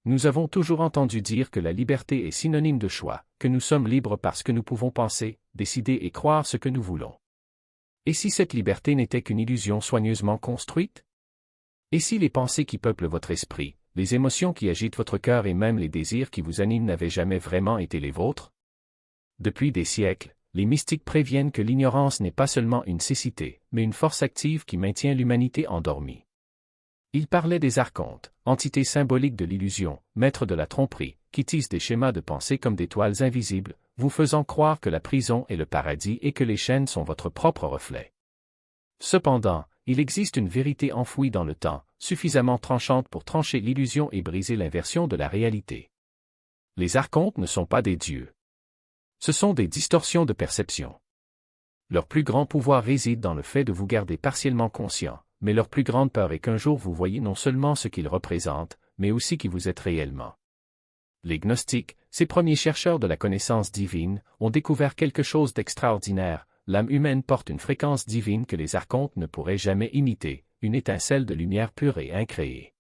Nous avons toujours entendu dire que la liberté est synonyme de choix, que nous sommes libres parce que nous pouvons penser, décider et croire ce que nous voulons. Et si cette liberté n'était qu'une illusion soigneusement construite? Et si les pensées qui peuplent votre esprit, les émotions qui agitent votre cœur et même les désirs qui vous animent n'avaient jamais vraiment été les vôtres? Depuis des siècles, les mystiques préviennent que l'ignorance n'est pas seulement une cécité, mais une force active qui maintient l'humanité endormie. Ils parlaient des archontes, entités symboliques de l'illusion, maîtres de la tromperie, qui tissent des schémas de pensée comme des toiles invisibles, vous faisant croire que la prison est le paradis et que les chaînes sont votre propre reflet. Cependant, il existe une vérité enfouie dans le temps, suffisamment tranchante pour trancher l'illusion et briser l'inversion de la réalité. Les archontes ne sont pas des dieux. Ce sont des distorsions de perception. Leur plus grand pouvoir réside dans le fait de vous garder partiellement conscient, mais leur plus grande peur est qu'un jour vous voyez non seulement ce qu'ils représentent, mais aussi qui vous êtes réellement. Les gnostiques, ces premiers chercheurs de la connaissance divine, ont découvert quelque chose d'extraordinaire. L'âme humaine porte une fréquence divine que les archontes ne pourraient jamais imiter, une étincelle de lumière pure et incréée.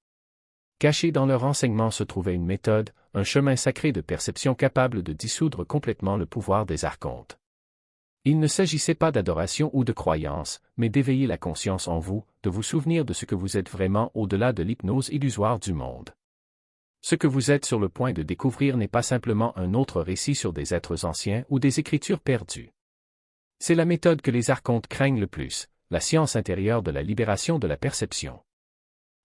Cachée dans leur enseignement se trouvait une méthode, un chemin sacré de perception capable de dissoudre complètement le pouvoir des archontes. Il ne s'agissait pas d'adoration ou de croyance, mais d'éveiller la conscience en vous, de vous souvenir de ce que vous êtes vraiment au-delà de l'hypnose illusoire du monde. Ce que vous êtes sur le point de découvrir n'est pas simplement un autre récit sur des êtres anciens ou des écritures perdues. C'est la méthode que les archontes craignent le plus, la science intérieure de la libération de la perception.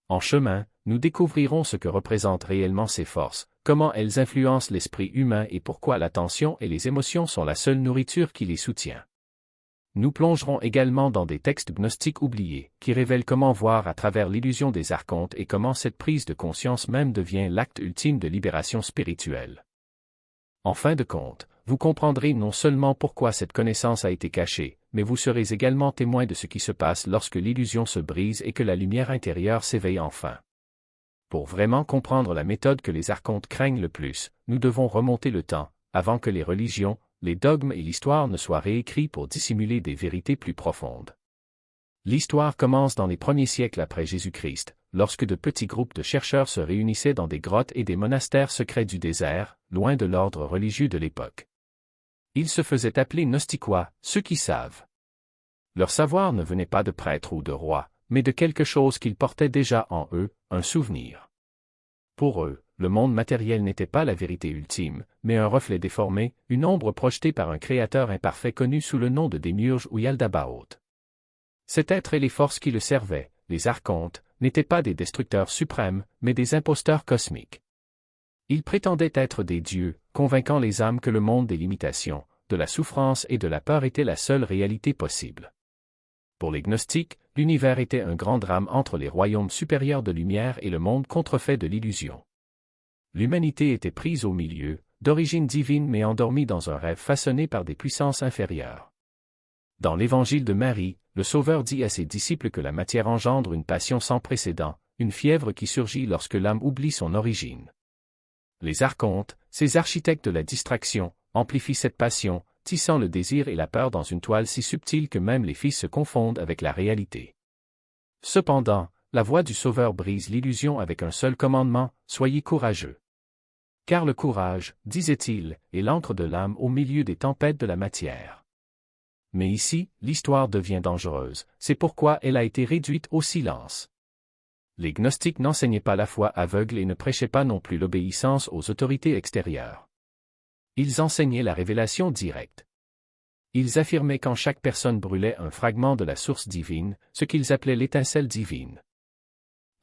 En chemin, nous découvrirons ce que représentent réellement ces forces, comment elles influencent l'esprit humain et pourquoi l'attention et les émotions sont la seule nourriture qui les soutient. Nous plongerons également dans des textes gnostiques oubliés, qui révèlent comment voir à travers l'illusion des archontes et comment cette prise de conscience même devient l'acte ultime de libération spirituelle. En fin de compte, vous comprendrez non seulement pourquoi cette connaissance a été cachée, mais vous serez également témoin de ce qui se passe lorsque l'illusion se brise et que la lumière intérieure s'éveille enfin. Pour vraiment comprendre la méthode que les archontes craignent le plus, nous devons remonter le temps, avant que les religions, les dogmes et l'histoire ne soient réécrits pour dissimuler des vérités plus profondes. L'histoire commence dans les premiers siècles après Jésus-Christ, lorsque de petits groupes de chercheurs se réunissaient dans des grottes et des monastères secrets du désert, loin de l'ordre religieux de l'époque. Ils se faisaient appeler gnosticois, ceux qui savent. Leur savoir ne venait pas de prêtres ou de rois, mais de quelque chose qu'ils portaient déjà en eux, un souvenir. Pour eux, le monde matériel n'était pas la vérité ultime, mais un reflet déformé, une ombre projetée par un créateur imparfait connu sous le nom de Démiurge ou Yaldabaoth. Cet être et les forces qui le servaient, les archontes, n'étaient pas des destructeurs suprêmes, mais des imposteurs cosmiques. Ils prétendaient être des dieux, convainquant les âmes que le monde des limitations, de la souffrance et de la peur était la seule réalité possible. Pour les gnostiques, l'univers était un grand drame entre les royaumes supérieurs de lumière et le monde contrefait de l'illusion. L'humanité était prise au milieu, d'origine divine mais endormie dans un rêve façonné par des puissances inférieures. Dans l'Évangile de Marie, le Sauveur dit à ses disciples que la matière engendre une passion sans précédent, une fièvre qui surgit lorsque l'âme oublie son origine. Les archontes, ces architectes de la distraction, amplifient cette passion, tissant le désir et la peur dans une toile si subtile que même les fils se confondent avec la réalité. Cependant, la voix du Sauveur brise l'illusion avec un seul commandement, soyez courageux. Car le courage, disait-il, est l'encre de l'âme au milieu des tempêtes de la matière. Mais ici, l'histoire devient dangereuse, c'est pourquoi elle a été réduite au silence. Les gnostiques n'enseignaient pas la foi aveugle et ne prêchaient pas non plus l'obéissance aux autorités extérieures. Ils enseignaient la révélation directe. Ils affirmaient qu'en chaque personne brûlait un fragment de la source divine, ce qu'ils appelaient l'étincelle divine.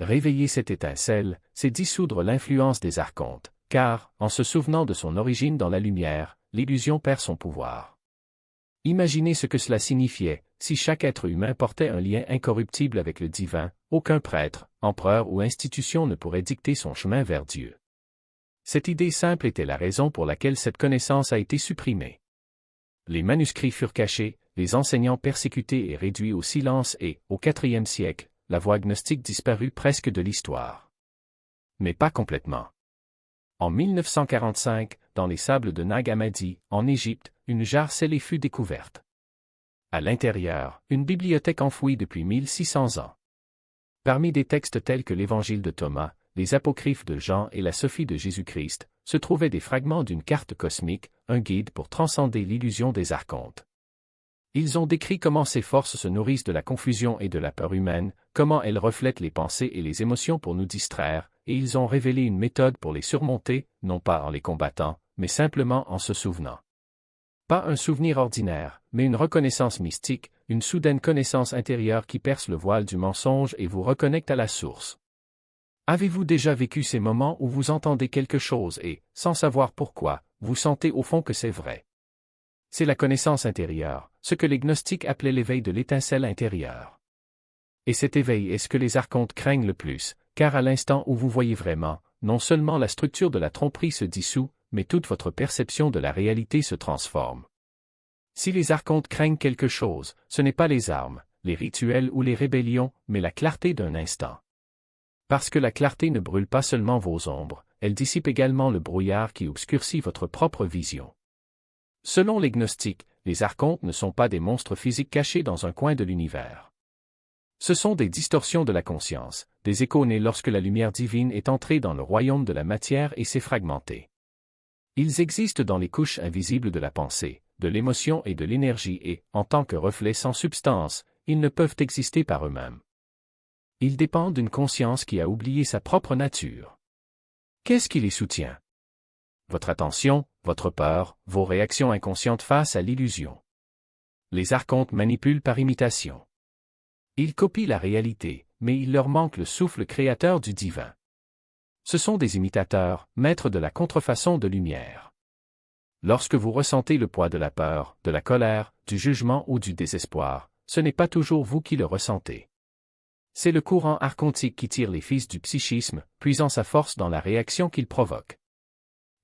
Réveiller cette étincelle, c'est dissoudre l'influence des archontes, car, en se souvenant de son origine dans la lumière, l'illusion perd son pouvoir. Imaginez ce que cela signifiait, si chaque être humain portait un lien incorruptible avec le divin, aucun prêtre, empereur ou institution ne pourrait dicter son chemin vers Dieu. Cette idée simple était la raison pour laquelle cette connaissance a été supprimée. Les manuscrits furent cachés, les enseignants persécutés et réduits au silence et, au IVe siècle, la voie gnostique disparut presque de l'histoire. Mais pas complètement. En 1945, dans les sables de Nag Hammadi, en Égypte, une jarre scellée fut découverte. À l'intérieur, une bibliothèque enfouie depuis 1600 ans. Parmi des textes tels que l'Évangile de Thomas, les apocryphes de Jean et la Sophie de Jésus-Christ, se trouvaient des fragments d'une carte cosmique, un guide pour transcender l'illusion des archontes. Ils ont décrit comment ces forces se nourrissent de la confusion et de la peur humaine, comment elles reflètent les pensées et les émotions pour nous distraire, et ils ont révélé une méthode pour les surmonter, non pas en les combattant, mais simplement en se souvenant. Pas un souvenir ordinaire, mais une reconnaissance mystique, une soudaine connaissance intérieure qui perce le voile du mensonge et vous reconnecte à la source. Avez-vous déjà vécu ces moments où vous entendez quelque chose et, sans savoir pourquoi, vous sentez au fond que c'est vrai? C'est la connaissance intérieure, ce que les gnostiques appelaient l'éveil de l'étincelle intérieure. Et cet éveil est ce que les archontes craignent le plus, car à l'instant où vous voyez vraiment, non seulement la structure de la tromperie se dissout, mais toute votre perception de la réalité se transforme. Si les archontes craignent quelque chose, ce n'est pas les armes, les rituels ou les rébellions, mais la clarté d'un instant. Parce que la clarté ne brûle pas seulement vos ombres, elle dissipe également le brouillard qui obscurcit votre propre vision. Selon les gnostiques, les archontes ne sont pas des monstres physiques cachés dans un coin de l'univers. Ce sont des distorsions de la conscience, des échos nés lorsque la lumière divine est entrée dans le royaume de la matière et s'est fragmentée. Ils existent dans les couches invisibles de la pensée, de l'émotion et de l'énergie et, en tant que reflets sans substance, ils ne peuvent exister par eux-mêmes. Ils dépendent d'une conscience qui a oublié sa propre nature. Qu'est-ce qui les soutient? Votre attention, votre peur, vos réactions inconscientes face à l'illusion. Les archontes manipulent par imitation. Ils copient la réalité, mais il leur manque le souffle créateur du divin. Ce sont des imitateurs, maîtres de la contrefaçon de lumière. Lorsque vous ressentez le poids de la peur, de la colère, du jugement ou du désespoir, ce n'est pas toujours vous qui le ressentez. C'est le courant archontique qui tire les fils du psychisme, puisant sa force dans la réaction qu'il provoque.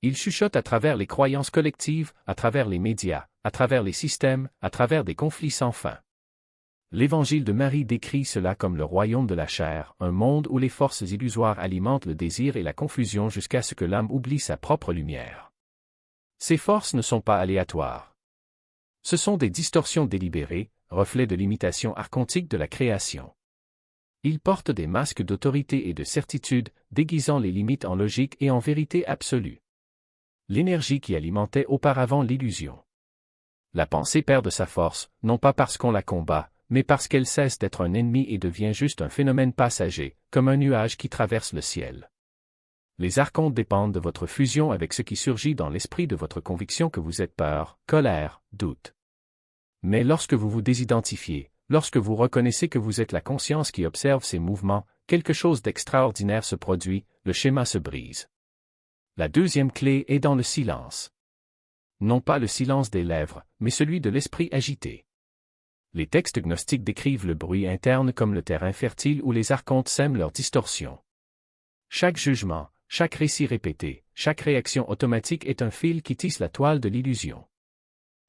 Il chuchote à travers les croyances collectives, à travers les médias, à travers les systèmes, à travers des conflits sans fin. L'Évangile de Marie décrit cela comme le royaume de la chair, un monde où les forces illusoires alimentent le désir et la confusion jusqu'à ce que l'âme oublie sa propre lumière. Ces forces ne sont pas aléatoires. Ce sont des distorsions délibérées, reflets de l'imitation archontique de la création. Ils portent des masques d'autorité et de certitude, déguisant les limites en logique et en vérité absolue. L'énergie qui alimentait auparavant l'illusion. La pensée perd de sa force, non pas parce qu'on la combat, mais parce qu'elle cesse d'être un ennemi et devient juste un phénomène passager, comme un nuage qui traverse le ciel. Les archontes dépendent de votre fusion avec ce qui surgit dans l'esprit de votre conviction que vous êtes peur, colère, doute. Mais lorsque vous vous désidentifiez, lorsque vous reconnaissez que vous êtes la conscience qui observe ces mouvements, quelque chose d'extraordinaire se produit, le schéma se brise. La deuxième clé est dans le silence. Non pas le silence des lèvres, mais celui de l'esprit agité. Les textes gnostiques décrivent le bruit interne comme le terrain fertile où les archontes sèment leurs distorsions. Chaque jugement, chaque récit répété, chaque réaction automatique est un fil qui tisse la toile de l'illusion.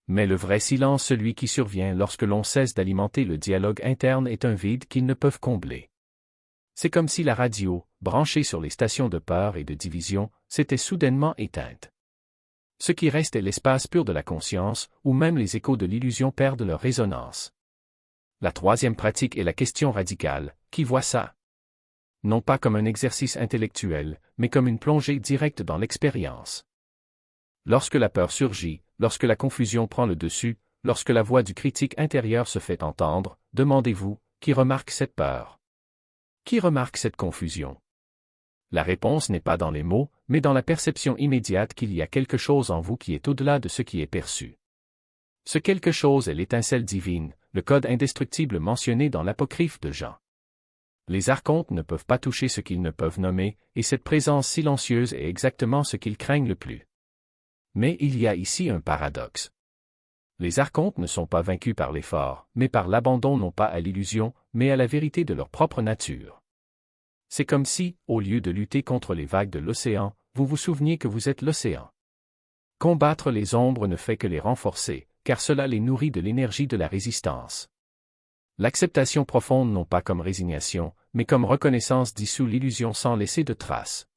Mais le vrai silence, celui qui survient lorsque l'on cesse d'alimenter le dialogue interne, est un vide qu'ils ne peuvent combler. C'est comme si la radio, branchée sur les stations de peur et de division, s'était soudainement éteinte. Ce qui reste est l'espace pur de la conscience, où même les échos de l'illusion perdent leur résonance. La troisième pratique est la question radicale, qui voit ça? Non pas comme un exercice intellectuel, mais comme une plongée directe dans l'expérience. Lorsque la peur surgit, lorsque la confusion prend le dessus, lorsque la voix du critique intérieur se fait entendre, demandez-vous, qui remarque cette peur? Qui remarque cette confusion? La réponse n'est pas dans les mots, mais dans la perception immédiate qu'il y a quelque chose en vous qui est au-delà de ce qui est perçu. Ce quelque chose est l'étincelle divine, le code indestructible mentionné dans l'apocryphe de Jean. Les archontes ne peuvent pas toucher ce qu'ils ne peuvent nommer, et cette présence silencieuse est exactement ce qu'ils craignent le plus. Mais il y a ici un paradoxe. Les archontes ne sont pas vaincus par l'effort, mais par l'abandon non pas à l'illusion, mais à la vérité de leur propre nature. C'est comme si, au lieu de lutter contre les vagues de l'océan, vous vous souveniez que vous êtes l'océan. Combattre les ombres ne fait que les renforcer, car cela les nourrit de l'énergie de la résistance. L'acceptation profonde non pas comme résignation, mais comme reconnaissance dissout l'illusion sans laisser de traces.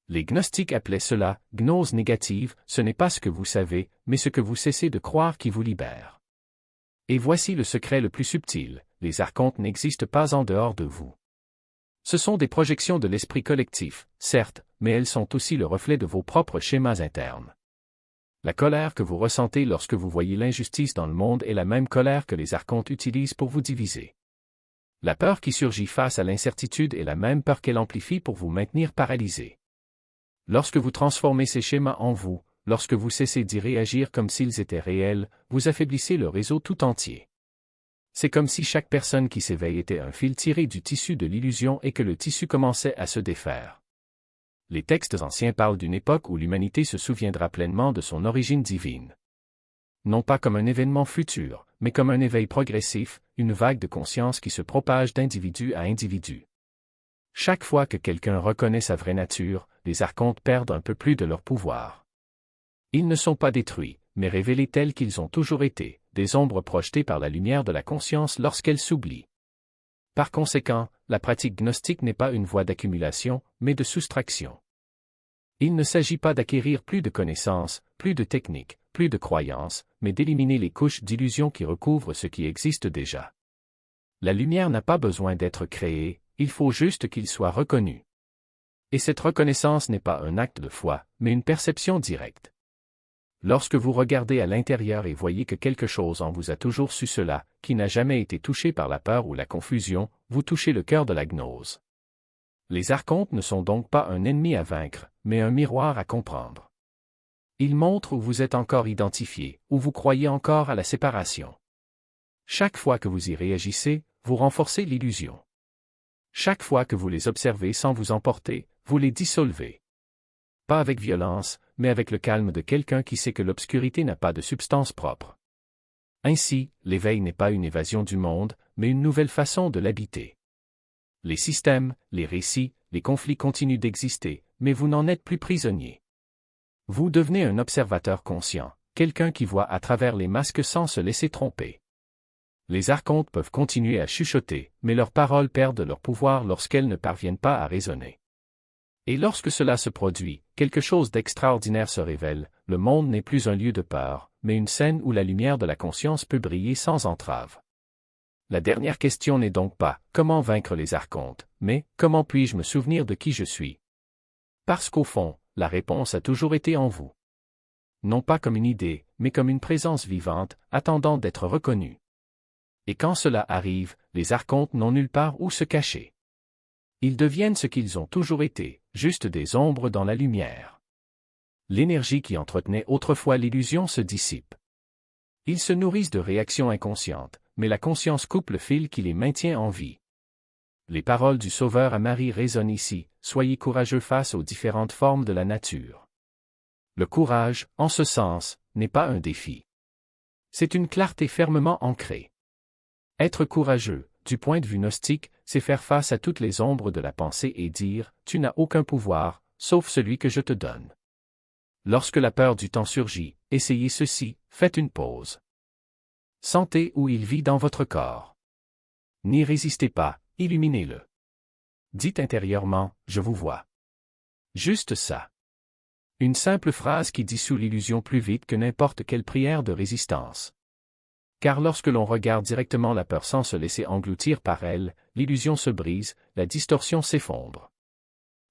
Les gnostiques appelaient cela « gnose négative », ce n'est pas ce que vous savez, mais ce que vous cessez de croire qui vous libère. Et voici le secret le plus subtil, les archontes n'existent pas en dehors de vous. Ce sont des projections de l'esprit collectif, certes, mais elles sont aussi le reflet de vos propres schémas internes. La colère que vous ressentez lorsque vous voyez l'injustice dans le monde est la même colère que les archontes utilisent pour vous diviser. La peur qui surgit face à l'incertitude est la même peur qu'elle amplifie pour vous maintenir paralysé. Lorsque vous transformez ces schémas en vous, lorsque vous cessez d'y réagir comme s'ils étaient réels, vous affaiblissez le réseau tout entier. C'est comme si chaque personne qui s'éveille était un fil tiré du tissu de l'illusion et que le tissu commençait à se défaire. Les textes anciens parlent d'une époque où l'humanité se souviendra pleinement de son origine divine. Non pas comme un événement futur, mais comme un éveil progressif, une vague de conscience qui se propage d'individu à individu. Chaque fois que quelqu'un reconnaît sa vraie nature, les archontes perdent un peu plus de leur pouvoir. Ils ne sont pas détruits, mais révélés tels qu'ils ont toujours été, des ombres projetées par la lumière de la conscience lorsqu'elle s'oublie. Par conséquent, la pratique gnostique n'est pas une voie d'accumulation, mais de soustraction. Il ne s'agit pas d'acquérir plus de connaissances, plus de techniques, plus de croyances, mais d'éliminer les couches d'illusions qui recouvrent ce qui existe déjà. La lumière n'a pas besoin d'être créée, il faut juste qu'il soit reconnu. Et cette reconnaissance n'est pas un acte de foi, mais une perception directe. Lorsque vous regardez à l'intérieur et voyez que quelque chose en vous a toujours su cela, qui n'a jamais été touché par la peur ou la confusion, vous touchez le cœur de la gnose. Les archontes ne sont donc pas un ennemi à vaincre, mais un miroir à comprendre. Ils montrent où vous êtes encore identifié, où vous croyez encore à la séparation. Chaque fois que vous y réagissez, vous renforcez l'illusion. Chaque fois que vous les observez sans vous emporter, vous les dissolvez. Pas avec violence, mais avec le calme de quelqu'un qui sait que l'obscurité n'a pas de substance propre. Ainsi, l'éveil n'est pas une évasion du monde, mais une nouvelle façon de l'habiter. Les systèmes, les récits, les conflits continuent d'exister, mais vous n'en êtes plus prisonnier. Vous devenez un observateur conscient, quelqu'un qui voit à travers les masques sans se laisser tromper. Les archontes peuvent continuer à chuchoter, mais leurs paroles perdent leur pouvoir lorsqu'elles ne parviennent pas à raisonner. Et lorsque cela se produit, quelque chose d'extraordinaire se révèle, le monde n'est plus un lieu de peur, mais une scène où la lumière de la conscience peut briller sans entrave. La dernière question n'est donc pas « comment vaincre les archontes », mais « comment puis-je me souvenir de qui je suis ?» Parce qu'au fond, la réponse a toujours été en vous. Non pas comme une idée, mais comme une présence vivante, attendant d'être reconnue. Et quand cela arrive, les archontes n'ont nulle part où se cacher. Ils deviennent ce qu'ils ont toujours été, juste des ombres dans la lumière. L'énergie qui entretenait autrefois l'illusion se dissipe. Ils se nourrissent de réactions inconscientes, mais la conscience coupe le fil qui les maintient en vie. Les paroles du Sauveur à Marie résonnent ici, soyez courageux face aux différentes formes de la nature. Le courage, en ce sens, n'est pas un défi. C'est une clarté fermement ancrée. Être courageux, du point de vue gnostique, c'est faire face à toutes les ombres de la pensée et dire « Tu n'as aucun pouvoir, sauf celui que je te donne ». Lorsque la peur du temps surgit, essayez ceci, faites une pause. Sentez où il vit dans votre corps. N'y résistez pas, illuminez-le. Dites intérieurement « Je vous vois ». Juste ça. Une simple phrase qui dissout l'illusion plus vite que n'importe quelle prière de résistance. Car lorsque l'on regarde directement la peur sans se laisser engloutir par elle, l'illusion se brise, la distorsion s'effondre.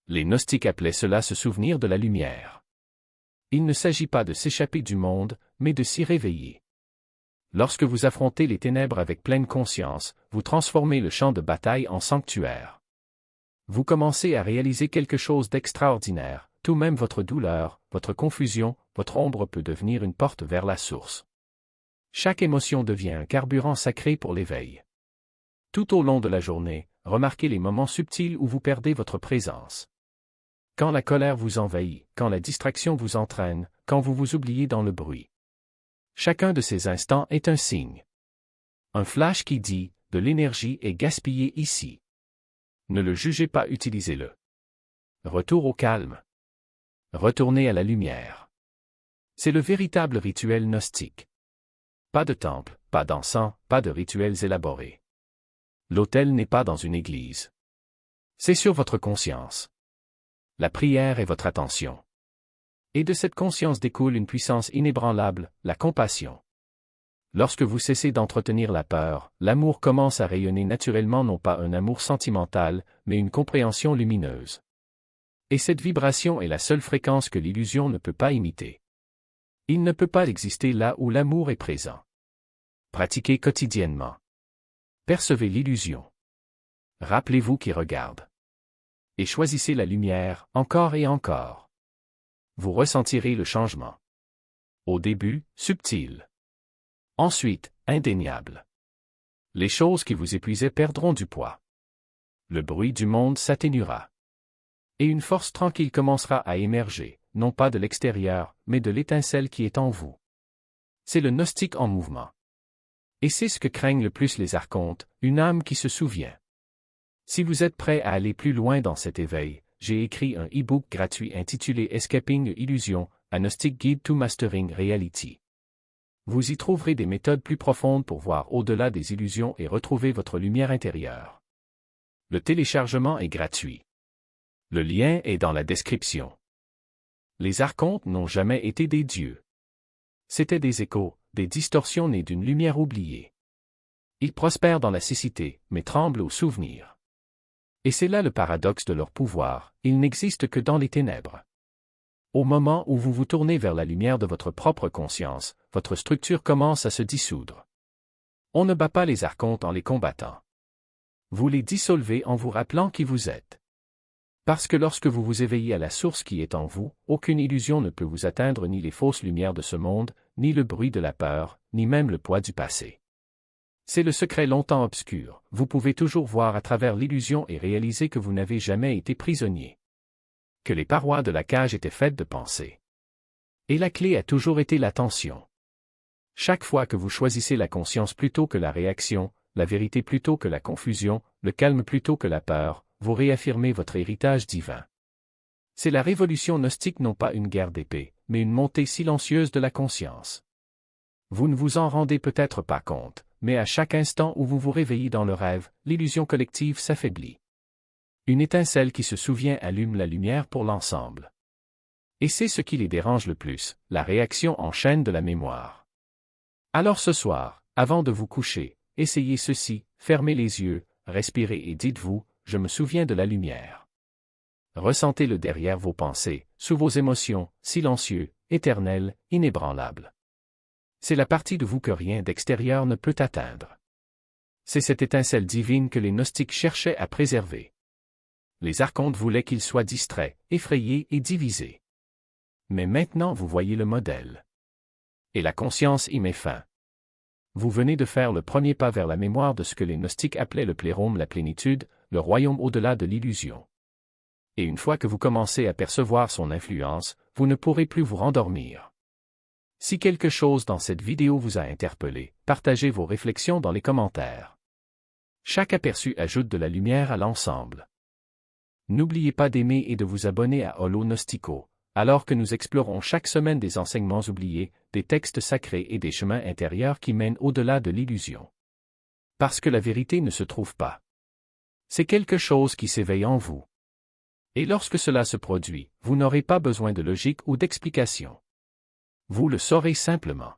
Les gnostiques appelaient cela se souvenir de la lumière. Il ne s'agit pas de s'échapper du monde, mais de s'y réveiller. Lorsque vous affrontez les ténèbres avec pleine conscience, vous transformez le champ de bataille en sanctuaire. Vous commencez à réaliser quelque chose d'extraordinaire, tout même votre douleur, votre confusion, votre ombre peut devenir une porte vers la source. Chaque émotion devient un carburant sacré pour l'éveil. Tout au long de la journée, remarquez les moments subtils où vous perdez votre présence. Quand la colère vous envahit, quand la distraction vous entraîne, quand vous vous oubliez dans le bruit. Chacun de ces instants est un signe. Un flash qui dit « de l'énergie est gaspillée ici ». Ne le jugez pas, utilisez-le. Retour au calme. Retournez à la lumière. C'est le véritable rituel gnostique. Pas de temple, pas d'encens, pas de rituels élaborés. L'autel n'est pas dans une église. C'est sur votre conscience. La prière est votre attention. Et de cette conscience découle une puissance inébranlable, la compassion. Lorsque vous cessez d'entretenir la peur, l'amour commence à rayonner naturellement, non pas un amour sentimental, mais une compréhension lumineuse. Et cette vibration est la seule fréquence que l'illusion ne peut pas imiter. Il ne peut pas exister là où l'amour est présent. Pratiquez quotidiennement. Percevez l'illusion. Rappelez-vous qui regarde. Et choisissez la lumière, encore et encore. Vous ressentirez le changement. Au début, subtil. Ensuite, indéniable. Les choses qui vous épuisaient perdront du poids. Le bruit du monde s'atténuera. Et une force tranquille commencera à émerger, non pas de l'extérieur, mais de l'étincelle qui est en vous. C'est le gnostique en mouvement. Et c'est ce que craignent le plus les archontes, une âme qui se souvient. Si vous êtes prêt à aller plus loin dans cet éveil, j'ai écrit un e-book gratuit intitulé Escaping Illusion, A Gnostic Guide to Mastering Reality. Vous y trouverez des méthodes plus profondes pour voir au-delà des illusions et retrouver votre lumière intérieure. Le téléchargement est gratuit. Le lien est dans la description. Les archontes n'ont jamais été des dieux. C'étaient des échos, des distorsions nées d'une lumière oubliée. Ils prospèrent dans la cécité, mais tremblent au souvenir. Et c'est là le paradoxe de leur pouvoir, ils n'existent que dans les ténèbres. Au moment où vous vous tournez vers la lumière de votre propre conscience, votre structure commence à se dissoudre. On ne bat pas les archontes en les combattant. Vous les dissolvez en vous rappelant qui vous êtes. Parce que lorsque vous vous éveillez à la source qui est en vous, aucune illusion ne peut vous atteindre, ni les fausses lumières de ce monde, ni le bruit de la peur, ni même le poids du passé. C'est le secret longtemps obscur, vous pouvez toujours voir à travers l'illusion et réaliser que vous n'avez jamais été prisonnier. Que les parois de la cage étaient faites de pensée. Et la clé a toujours été l'attention. Chaque fois que vous choisissez la conscience plutôt que la réaction, la vérité plutôt que la confusion, le calme plutôt que la peur, vous réaffirmez votre héritage divin. C'est la révolution gnostique, non pas une guerre d'épée, mais une montée silencieuse de la conscience. Vous ne vous en rendez peut-être pas compte, mais à chaque instant où vous vous réveillez dans le rêve, l'illusion collective s'affaiblit. Une étincelle qui se souvient allume la lumière pour l'ensemble. Et c'est ce qui les dérange le plus, la réaction en chaîne de la mémoire. Alors ce soir, avant de vous coucher, essayez ceci, fermez les yeux, respirez et dites-vous, je me souviens de la lumière. Ressentez-le derrière vos pensées, sous vos émotions, silencieux, éternel, inébranlable. C'est la partie de vous que rien d'extérieur ne peut atteindre. C'est cette étincelle divine que les gnostiques cherchaient à préserver. Les archontes voulaient qu'ils soient distraits, effrayés et divisés. Mais maintenant vous voyez le modèle. Et la conscience y met fin. Vous venez de faire le premier pas vers la mémoire de ce que les gnostiques appelaient le plérôme, la plénitude, le royaume au-delà de l'illusion. Et une fois que vous commencez à percevoir son influence, vous ne pourrez plus vous rendormir. Si quelque chose dans cette vidéo vous a interpellé, partagez vos réflexions dans les commentaires. Chaque aperçu ajoute de la lumière à l'ensemble. N'oubliez pas d'aimer et de vous abonner à Holo Gnostico, alors que nous explorons chaque semaine des enseignements oubliés, des textes sacrés et des chemins intérieurs qui mènent au-delà de l'illusion. Parce que la vérité ne se trouve pas. C'est quelque chose qui s'éveille en vous. Et lorsque cela se produit, vous n'aurez pas besoin de logique ou d'explication. Vous le saurez simplement.